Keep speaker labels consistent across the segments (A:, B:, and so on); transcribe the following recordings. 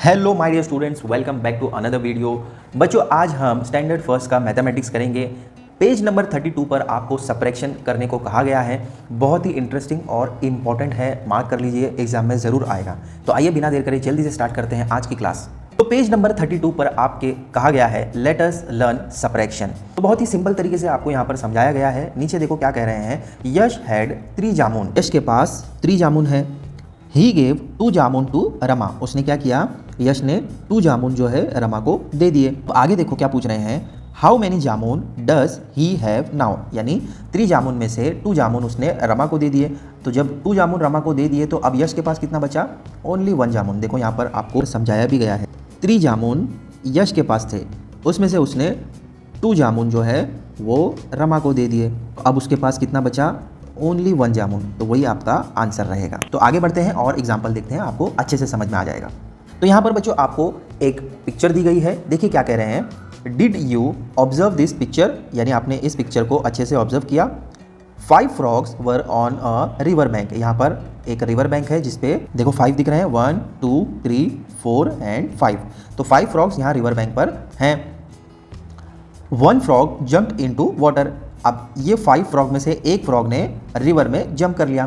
A: Hello my dear students, welcome back to another video. बच्चों, आज हम स्टैंडर्ड फर्स्ट का मैथमेटिक्स करेंगे। पेज नंबर 32 पर आपको सब्ट्रैक्शन करने को कहा गया है। बहुत ही इंटरेस्टिंग और इम्पॉर्टेंट है, मार्क कर लीजिए, एग्जाम में ज़रूर आएगा। तो आइए बिना देर करे जल्दी से स्टार्ट करते हैं आज की क्लास। तो पेज नंबर 32 पर आपके कहा गया है लेट अस लर्न सब्ट्रैक्शन। तो बहुत ही सिंपल तरीके से आपको यहाँ पर समझाया गया है। नीचे देखो क्या कह रहे हैं, यश हैड 3 जामुन। यश के पास 3 जामुन है। He gave 2 jamun to Rama. उसने क्या किया, यश ने 2 जामुन जो है रमा को दे दिए। तो आगे देखो क्या पूछ रहे हैं, how many jamun does he have now. यानी 3 जामुन में से 2 जामुन उसने रमा को दे दिए। तो जब 2 जामुन रमा को दे दिए तो अब यश के पास कितना बचा, ओनली 1 जामुन। देखो यहाँ पर आपको समझाया भी गया है, 3 जामुन यश के पास थे, उसमें से उसने 2 जामुन जो है वो रमा को दे दिए। अब उसके पास कितना बचा, ओनली 1 जामुन। तो वही आपका आंसर रहेगा। तो आगे बढ़ते हैं और एग्जाम्पल देखते हैं, आपको अच्छे से समझ में आ जाएगा। तो यहाँ पर बच्चों आपको एक पिक्चर दी गई है। देखिए क्या कह रहे हैं, did you observe this picture. यानी आपने इस पिक्चर को अच्छे से ऑब्जर्व किया। 5 frogs were on a river bank. यहाँ पर एक रिवर बैंक है जिसपे देखो 5 दिख रहे हैं, 1 2 3 4 एंड 5। तो 5 फ्रॉग्स यहाँ रिवर बैंक पर हैं। 1 फ्रॉग जम्प्ड इनटू वाटर। अब ये 5 फ्रॉग में से एक फ्रॉग ने रिवर में जंप कर लिया।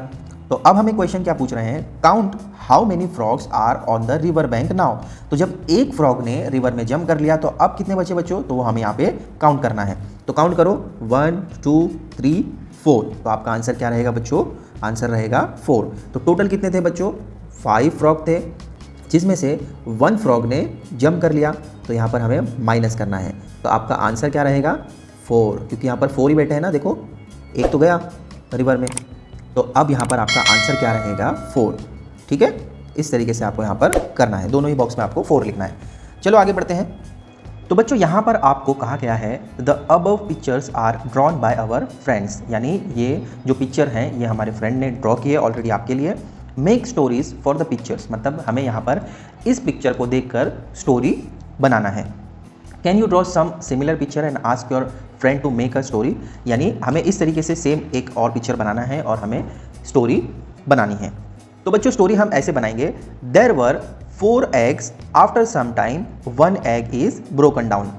A: तो अब हमें क्वेश्चन क्या पूछ रहे हैं, count how many frogs are on the river bank now. तो जब एक फ्रॉग ने रिवर में जंप कर लिया तो अब कितने बचे बच्चों, तो वो हमें यहाँ पे काउंट करना है। तो काउंट करो, 1 2 3 4। तो आपका आंसर क्या रहेगा बच्चों, आंसर रहेगा 4। तो टोटल कितने थे बच्चों, 5 फ्रॉग थे, जिसमें से 1 फ्रॉग ने जंप कर लिया। तो यहाँ पर हमें माइनस करना है। तो आपका आंसर क्या रहेगा, 4, क्योंकि यहाँ पर 4 ही बैठे हैं ना। देखो एक तो गया रिवर में, तो अब यहाँ पर आपका आंसर क्या रहेगा, 4। ठीक है, इस तरीके से आपको यहाँ पर करना है। दोनों ही बॉक्स में आपको 4 लिखना है। चलो आगे बढ़ते हैं। तो बच्चों यहाँ पर आपको कहा गया है the above pictures are drawn by our friends. यानी ये जो पिक्चर हैं ये हमारे फ्रेंड ने ड्रॉ किए ऑलरेडी आपके लिए। Make stories for the pictures, मतलब हमें यहाँ पर इस पिक्चर को देखकर स्टोरी बनाना है। Can you draw some similar picture and ask your friend to make a story. यानी हमें इस तरीके से सेम एक और पिक्चर बनाना है और हमें स्टोरी बनानी है। तो बच्चों स्टोरी हम ऐसे बनाएंगे, there were 4 eggs, after some time 1 egg is broken down,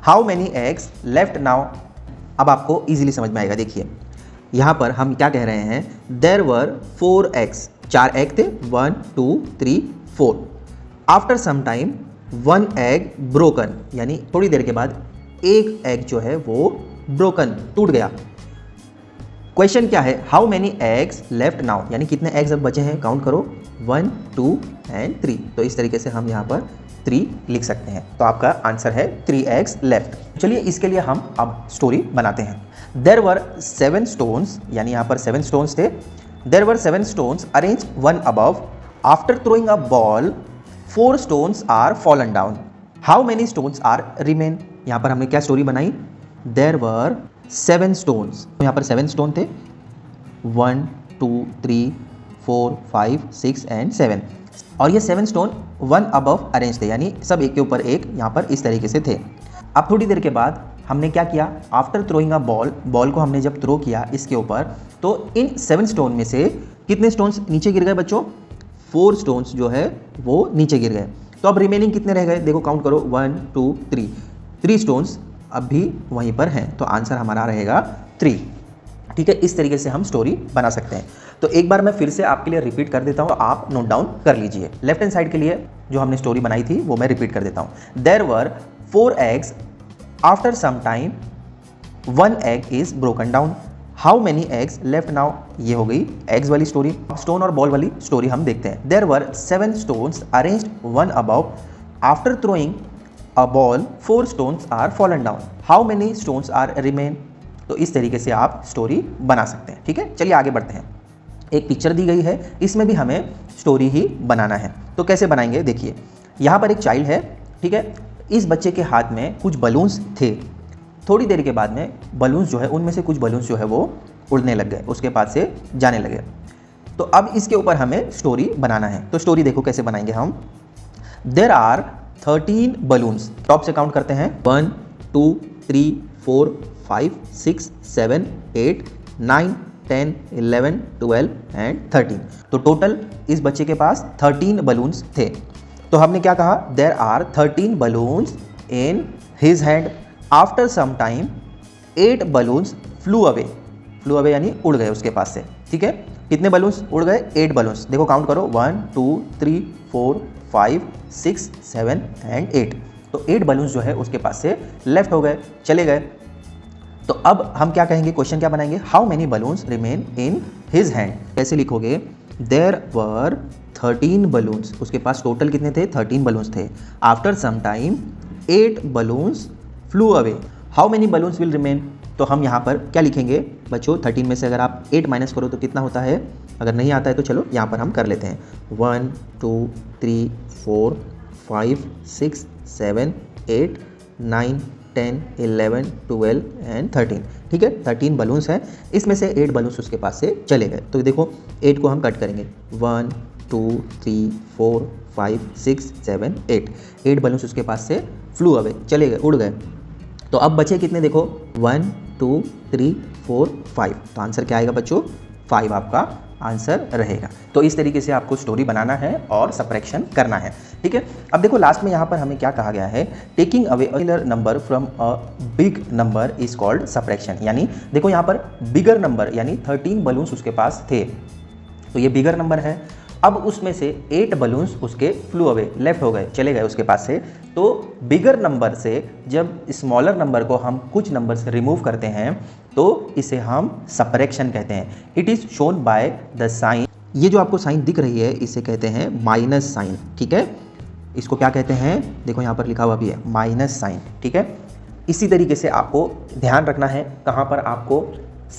A: how many eggs left now. अब आपको इजीली समझ में आएगा। देखिए यहाँ पर हम क्या कह रहे हैं, देयर वर 4 eggs, 4 एग थे, 1 2 3 4। After some time 1 egg broken, यानी थोड़ी देर के बाद एक एग जो है वो ब्रोकन, टूट गया। क्वेश्चन क्या है, how many eggs left now. यानी कितने एग्स अब बचे हैं, काउंट करो, 1 2 एंड 3। तो इस तरीके से हम यहाँ पर 3 लिख सकते हैं। तो आपका आंसर है 3 एग्स लेफ्ट। चलिए इसके लिए हम अब स्टोरी बनाते हैं। देयर वर 7 स्टोन्स, यानी यहाँ पर 7 स्टोन्स थे। There were 7 stones arrange 1 above, after throwing a ball 4 stones are fallen down, how many stones are remain। यहाँ पर हमने क्या स्टोरी बनाई, देयर वर 7 stones। तो यहाँ पर 7 स्टोन थे, 1 2 3 4 5 6 एंड 7। और ये 7 स्टोन 1 above अरेंज थे, यानी सब एक के ऊपर एक यहाँ पर इस तरीके से थे। अब थोड़ी देर के बाद हमने क्या किया, after throwing a ball, ball को हमने जब थ्रो किया इसके ऊपर, तो इन 7 स्टोन में से कितने स्टोन्स नीचे गिर गए बच्चों, 4 स्टोन्स जो है वो नीचे गिर गए। तो अब रिमेनिंग कितने रह गए, देखो काउंट करो, 1 2 3, 3 स्टोन्स अब भी वहीं पर हैं। तो आंसर हमारा रहेगा 3। ठीक है, इस तरीके से हम स्टोरी बना सकते हैं। तो एक बार मैं फिर से आपके लिए रिपीट कर देता हूँ, आप नोट डाउन कर लीजिए। लेफ्ट हैंड साइड के लिए जो हमने स्टोरी बनाई थी वो मैं रिपीट कर देता हूँ। There were 4 eggs, after some time 1 egg is broken down, how many eggs left now. ये हो गई एग्स वाली स्टोरी। स्टोन और बॉल वाली स्टोरी हम देखते हैं। There were 7 stones arranged 1 above, after throwing a ball 4 stones are fallen down, how many stones are remain. तो इस तरीके से आप स्टोरी बना सकते हैं। ठीक है, चलिए आगे बढ़ते हैं। एक पिक्चर दी गई है, इसमें भी हमें स्टोरी ही बनाना है। तो कैसे बनाएंगे, देखिए यहाँ पर एक चाइल्ड है। ठीक है, इस बच्चे के हाथ में कुछ बलून्स थे। थोड़ी देर के बाद में बलून्स जो है, उनमें से कुछ बलून्स जो है वो उड़ने लग गए, उसके पास से जाने लगे। तो अब इसके ऊपर हमें स्टोरी बनाना है। तो स्टोरी देखो कैसे बनाएंगे हम। देयर आर 13 बलून्स, टॉप से काउंट करते हैं, 1 2 3 4 5 6 7 8 9 10 11 12 एंड 13। तो टोटल इस बच्चे के पास 13 बलून्स थे। तो हमने क्या कहा, there are 13 balloons in his hand, after some time 8 balloons flew away यानी उड़ गए उसके पास से। ठीक है, कितने बलून्स उड़ गए, 8 बलून्स। देखो काउंट करो, 1 2 3 4 5 6 7 एंड 8। तो 8 बलून्स जो है उसके पास से लेफ्ट हो गए, चले गए। तो अब हम क्या कहेंगे, क्वेश्चन क्या बनाएंगे, how many balloons remain in his hand. कैसे लिखोगे, देयर वर 13 बलून्स, उसके पास टोटल कितने थे, 13 बलून्स थे। After some time 8 balloons flew away, how many balloons will remain. तो हम यहाँ पर क्या लिखेंगे बच्चों, 13 में से अगर आप 8 माइनस करो तो कितना होता है, अगर नहीं आता है तो चलो यहाँ पर हम कर लेते हैं, 1 2 3 4 5 6 7 8 9 10 11 12 एंड 13। ठीक है, 13 बलून्स हैं, इसमें से 8 बलून्स उसके पास से चले गए। तो देखो 8 को हम कट करेंगे, 1 2 3 4 5 6 7 8 बलून्स उसके पास से फ्लू अवे, चले गए, उड़ गए। तो अब बचे कितने, देखो 1 2 3 4 5। तो आंसर क्या आएगा बच्चों, 5 आपका आंसर रहेगा। तो इस तरीके से आपको स्टोरी बनाना है और सब्ट्रैक्शन करना है। ठीक है, अब देखो लास्ट में यहाँ पर हमें क्या कहा गया है, taking away a smaller number from a big number is called subtraction. यानी देखो यहाँ पर बिगर नंबर यानी 13 बलून्स उसके पास थे, तो ये बिगर नंबर है। अब उसमें से 8 बलून्स उसके फ्लू अवे, लेफ्ट हो गए, चले गए उसके पास से। तो बिगर नंबर से जब स्मॉलर नंबर को हम कुछ नंबर से रिमूव करते हैं तो इसे हम सब्ट्रैक्शन कहते हैं। It is shown by the sign, ये जो आपको साइन दिख रही है इसे कहते हैं माइनस साइन। ठीक है, इसको क्या कहते हैं, देखो यहाँ पर लिखा हुआ भी है माइनस साइन। ठीक है, इसी तरीके से आपको ध्यान रखना है कहाँ पर आपको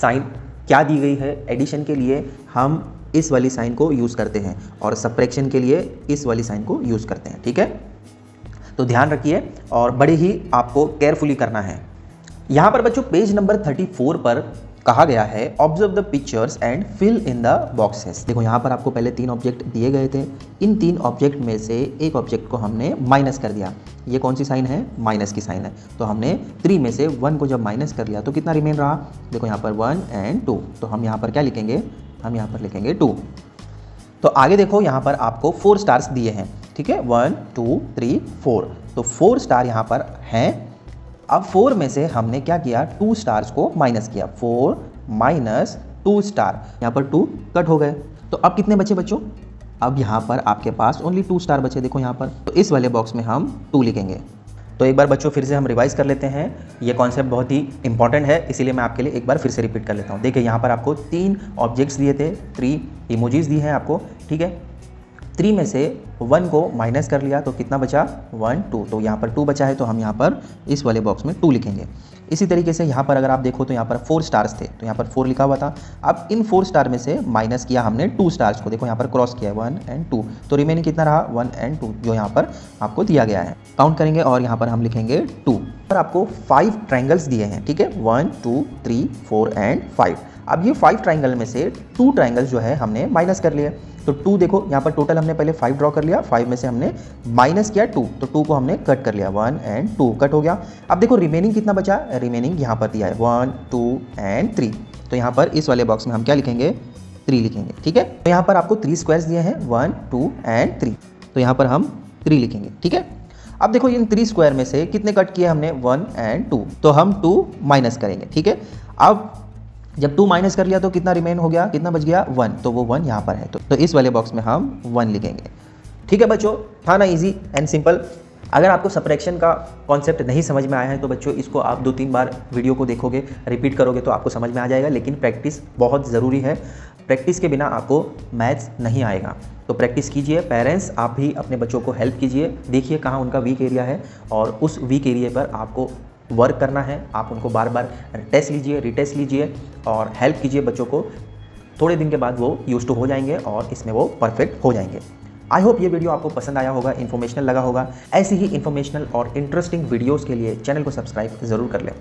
A: साइन क्या दी गई है। एडिशन के लिए हम इस वाली साइन को यूज़ करते हैं और सब्ट्रैक्शन के लिए इस वाली साइन को यूज़ करते हैं। ठीक है, तो ध्यान रखिए और बड़े ही आपको केयरफुली करना है। यहाँ पर बच्चों पेज नंबर 34 पर कहा गया है, observe the pictures and fill in the boxes. देखो यहाँ पर आपको पहले 3 ऑब्जेक्ट दिए गए थे, इन 3 ऑब्जेक्ट में से एक ऑब्जेक्ट को हमने माइनस कर दिया। ये कौन सी साइन है, माइनस की साइन है। तो हमने 3 में से 1 को जब माइनस कर लिया तो कितना रिमेन रहा, देखो यहाँ पर 1 एंड 2। तो हम यहाँ पर क्या लिखेंगे, हम यहाँ पर लिखेंगे 2। तो आगे देखो यहाँ पर आपको 4 स्टार्स दिए हैं। ठीक है, 1 2 3 4, तो 4 स्टार यहाँ पर हैं। अब 4 में से हमने क्या किया, 2 स्टार्स को माइनस किया, 4 माइनस 2 स्टार, यहाँ पर 2 कट हो गए। तो अब कितने बचे बच्चों, अब यहाँ पर आपके पास ओनली 2 स्टार बचे। देखो यहाँ पर, तो इस वाले बॉक्स में हम 2 लिखेंगे। तो एक बार बच्चों फिर से हम रिवाइज कर लेते हैं, ये कॉन्सेप्ट बहुत ही इंपॉर्टेंट है, इसीलिए मैं आपके लिए एक बार फिर से रिपीट कर लेता हूँ। देखिए यहाँ पर आपको 3 ऑब्जेक्ट्स दिए थे, 3 इमोजीज दिए हैं आपको। ठीक है, 3 में से 1 को माइनस कर लिया तो कितना बचा, 1 2। तो यहाँ पर 2 बचा है, तो हम यहाँ पर इस वाले बॉक्स में 2 लिखेंगे। इसी तरीके से यहाँ पर अगर आप देखो तो यहाँ पर 4 स्टार्स थे, तो यहाँ पर 4 लिखा हुआ था। अब इन 4 स्टार में से माइनस किया हमने 2 स्टार्स को, देखो यहाँ पर क्रॉस किया 1 एंड 2, तो रिमेनिंग कितना रहा, 1 एंड 2, जो यहाँ पर आपको दिया गया है। काउंट करेंगे और यहाँ पर हम लिखेंगे 2। पर आपको 5 ट्राइंगल्स दिए हैं। ठीक है, 1 2 3 4 एंड 5। अब ये 5 ट्राइंगल में से 2 ट्राइंगल्स जो है हमने माइनस कर लिए। तो 2 देखो यहाँ पर टोटल हमने पहले 5 ड्रॉ कर लिया, 5 में से हमने माइनस किया 2, तो 2 को हमने कट कर लिया, 1 एंड 2 कट हो गया। अब देखो रिमेनिंग कितना बचा, रिमेनिंग यहाँ पर दिया है 1 2 एंड 3। तो यहाँ पर इस वाले बॉक्स में हम क्या लिखेंगे, 3 लिखेंगे। ठीक है, तो यहाँ पर आपको 3 स्क्वायर्स दिए हैं, 1 2 एंड 3, तो यहाँ पर हम 3 लिखेंगे। ठीक है, अब देखो इन 3 स्क्वायर में से कितने कट किए हमने, 1 एंड 2, तो हम 2 माइनस करेंगे। ठीक है, अब जब 2 माइनस कर लिया तो कितना रिमेन हो गया, कितना बच गया, 1, तो वो 1 यहाँ पर है, तो इस वाले बॉक्स में हम 1 लिखेंगे। ठीक है बच्चों, था ना इजी एंड सिंपल। अगर आपको सब्ट्रैक्शन का कॉन्सेप्ट नहीं समझ में आया है तो बच्चों इसको आप 2-3 बार वीडियो को देखोगे, रिपीट करोगे तो आपको समझ में आ जाएगा, लेकिन प्रैक्टिस बहुत ज़रूरी है। प्रैक्टिस के बिना आपको मैथ्स नहीं आएगा, तो प्रैक्टिस कीजिए। पेरेंट्स आप भी अपने बच्चों को हेल्प कीजिए, देखिए कहाँ उनका वीक एरिया है और उस वीक एरिया पर आपको वर्क करना है। आप उनको बार बार टेस्ट लीजिए, रिटेस्ट लीजिए और हेल्प कीजिए बच्चों को। थोड़े दिन के बाद वो यूज्ड टू हो जाएंगे और इसमें वो परफेक्ट हो जाएंगे। आई होप ये वीडियो आपको पसंद आया होगा, इन्फॉर्मेशनल लगा होगा। ऐसी ही इन्फॉर्मेशनल और इंटरेस्टिंग वीडियोज़ के लिए चैनल को सब्सक्राइब ज़रूर कर लें।